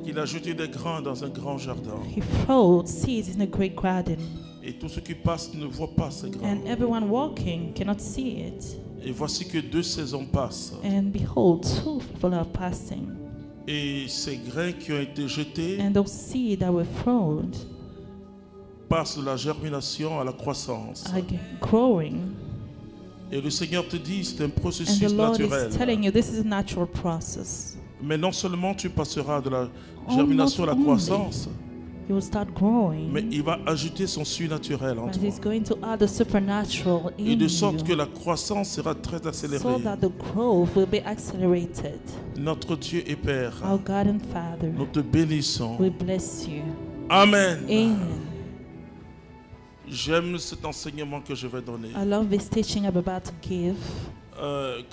qu'il a jeté des grains dans un grand jardin. He threw seeds in a great garden, Et tous ceux qui passent ne voient pas ces grains. and everyone walking cannot see it. Et voici que 2 saisons passent. And behold, 2 people are passing, Et ces grains qui ont été jetés and those seeds that were thrown passent de la germination à la croissance. are growing. Et le Seigneur te dit, c'est un And processus the Lord naturel. is telling you this is a natural process. Mais non seulement tu passeras de la Oh, germination à not la only. croissance, You will start growing, mais il va ajouter son surnaturel en but toi. He's going to add the supernatural Et in de sorte que you, la croissance sera très so accélérée. that the growth will be accelerated. Notre Dieu et Père, Our God and Father, nous te bénissons. we bless you. Amen. Amen. J'aime cet enseignement que je vais donner. I love this teaching I'm about to give.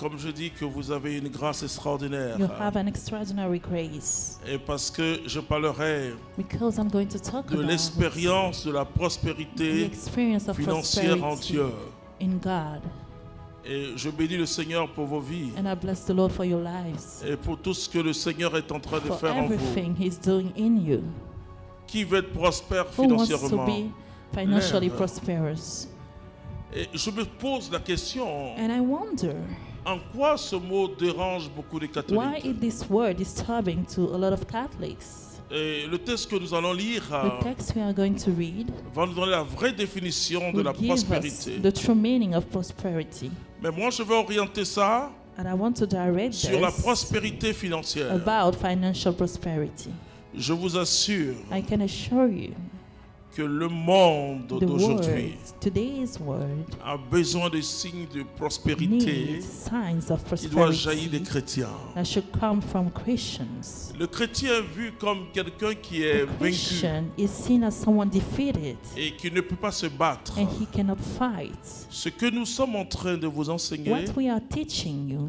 Comme je dis que vous avez une grâce extraordinaire. You have an extraordinary grace, Et parce que je parlerai because I'm going to talk de about l'expérience de la the prospérité experience of financière en prosperity Dieu. in God. Et je bénis le Seigneur pour vos vies And I bless the Lord for your lives, et pour tout ce que le Seigneur est en train de for faire en vous. everything He's doing in you. Qui veut être prospère Who wants to financièrement? be financially Lève. prosperous? Et je me pose la question, And I wonder en quoi ce mot dérange beaucoup les why catholiques? is this word disturbing to a lot of Catholics. Et le texte que nous allons lire The text we are going to read va nous donner la vraie définition de will la give us prospérité. the true meaning of prosperity. Mais moi, je vais orienter ça And I want to direct sur la this prospérité financière. about financial prosperity. Je vous assure I can assure you que le monde the d'aujourd'hui word, today's word, a besoin de signes de prospérité needs signs of qui doivent jaillir des prosperity chrétiens. that should come from Christians. Le chrétien est vu comme quelqu'un qui est The vaincu Christian is seen as someone defeated et qui ne peut pas se battre. and he cannot fight. Ce que nous sommes en train de vous enseigner, What we are teaching you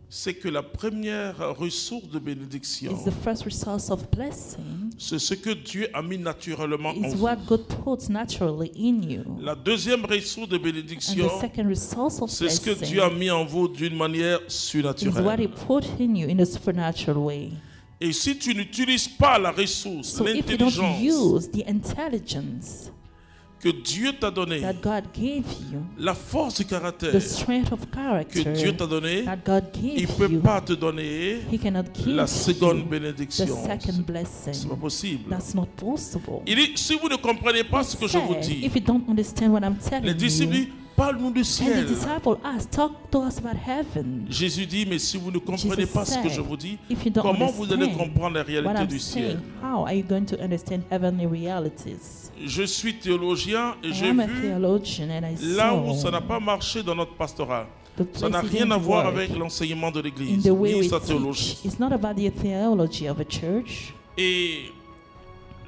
c'est que la première ressource de bénédiction, is the first resource of blessing, c'est ce que Dieu a mis naturellement en is vous. what God puts naturally in you. La deuxième ressource de And bénédiction, the second resource of c'est ce que blessing Dieu a mis en vous d'une manière is what He surnaturelle. put in you in a supernatural way. Et si tu n'utilises pas la ressource, So if you don't l'intelligence use the intelligence que Dieu t'a donnée, that God gave you, la force du caractère the strength of que character Dieu t'a donnée, that God il ne gave peut you, pas te donner He cannot give la seconde you the bénédiction. second C'est blessing. pas possible. That's not possible. Il dit, si vous ne comprenez pas ce que je vous Said, dis, if you don't understand what I'm telling les disciples you, disent, parle-nous du and the ciel. disciple asked, talk to us about heaven. Jésus dit, mais si vous ne comprenez Jesus pas ce que said, je vous dis, if you don't comment vous allez understand comprendre la what réalité I'm du ciel? saying, how are you going to understand heavenly realities? Je suis théologien et I j'ai am a vu theologian and I là où ça saw n'a pas marché dans notre pastorat. the Ça n'a place rien it à didn't voir work avec l'enseignement de in l'Église, the way ni we sa teach. théologie. It's not about the theology of a church, Et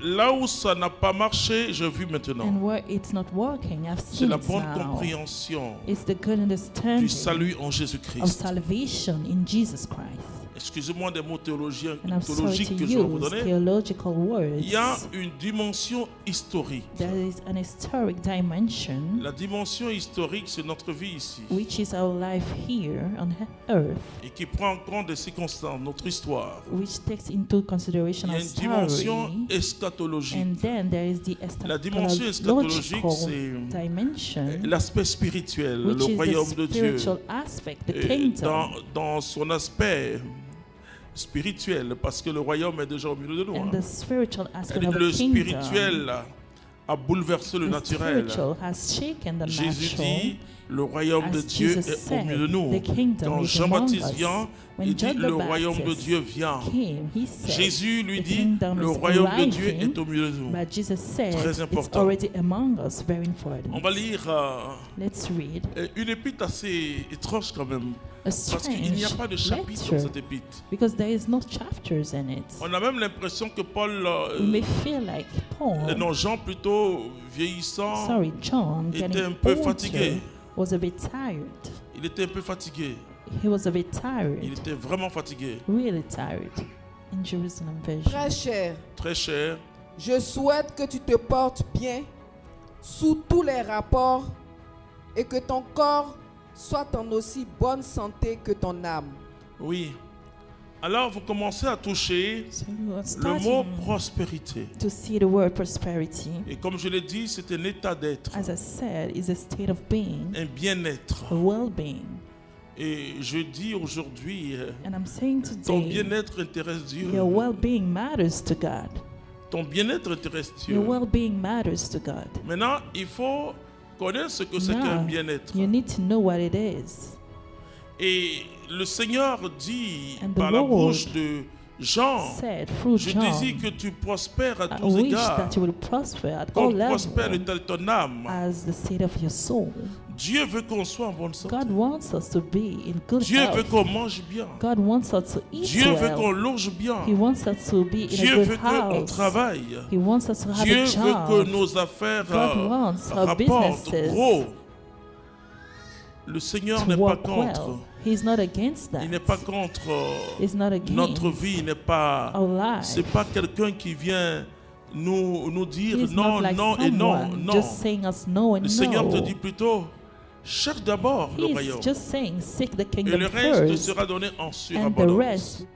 là où ça n'a pas marché, je vis maintenant. and where it's not working, I've C'est seen la it bonne now. compréhension It's the good du understanding salut en of Jésus-Christ. salvation in Jesus Christ. Excusez-moi des mots théologiens, And I'm sorry théologiques to que je vais vous use donner. theological Il y a words. une dimension historique. There is an historic dimension, La dimension historique, c'est notre vie ici. which is our life here on earth, Et qui prend en compte des circonstances, notre histoire. which takes into consideration Il y a our une dimension story. eschatologique. And then there is the La dimension eschatologique, eschatological c'est dimension, l'aspect spirituel, which le is royaume the de Dieu. spiritual aspect, the Et kingdom, dans son aspect spirituel, parce que le royaume est déjà au milieu de nous. and hein. the spiritual aspect Elle of dit, a le kingdom. spirituel a bouleversé le The naturel. spiritual has shaken the Jésus natural. dit, le royaume de As Dieu Jesus est au said, milieu de nous. the kingdom Quand is Jean-Baptiste among us. vient, When il dit, John the le royaume de Baptist Dieu vient. came, he said, Jésus lui the dit, kingdom le is royaume de Dieu arriving, est au milieu de nous. but Jesus said, Très it's important. already among us, very important. On va lire Let's read une épître assez étrange quand même. a Parce qu'il n'y a strange pas de chapitre dans lecture, cette épître. because there is no chapters in it. On a même l'impression que Paul, You may feel like Paul, non, Jean plutôt vieillissant, sorry, John, était getting un peu older, fatigué. was a bit tired. il était un peu fatigué. He was a bit Il tired, était vraiment fatigué. really tired. In Jerusalem version. Très cher, Très cher. je souhaite que tu te portes bien sous tous les rapports et que ton corps soit en aussi bonne santé que ton âme. Oui. Alors vous commencez à toucher So you are le mot starting prospérité. to see the word prosperity. Et comme je l'ai dit, c'est un état d'être, As I said, is a state of being, un bien-être. a well-being. Et je dis aujourd'hui, And I'm saying ton today, bien-être intéresse Dieu. your well-being matters to God. Ton bien-être intéresse Dieu. Your well-being matters to God. Maintenant, il faut connaître ce que c'est qu'un Now, bien-être. you need to know what it is. Et le Seigneur dit And the par la Lord bouche de Jean, Said through je John, désire que tu prospères à I tous wish égards, that you will prosper at all comme levels prospère ton âme. as the state of your soul. Dieu veut qu'on soit en bonne santé. God wants us to be in good Dieu veut health. qu'on mange bien. God wants us to eat Dieu veut well. qu'on loge bien. He wants us to be in Dieu a veut good qu'on house. travaille. He wants us to have Dieu a veut job. que nos affaires God wants our rapportent businesses gros. Le Seigneur to n'est pas work contre. well. He's not against that. Il n'est pas contre He's not against notre vie. Il n'est pas. our life. C'est pas quelqu'un qui vient nous dire He's non, not like non et non, someone non. just saying us no and Le Seigneur no. te dit plutôt, cherche d'abord le He's royaume. just saying seek the Et kingdom le reste te first, sera donné en and the surabondance. rest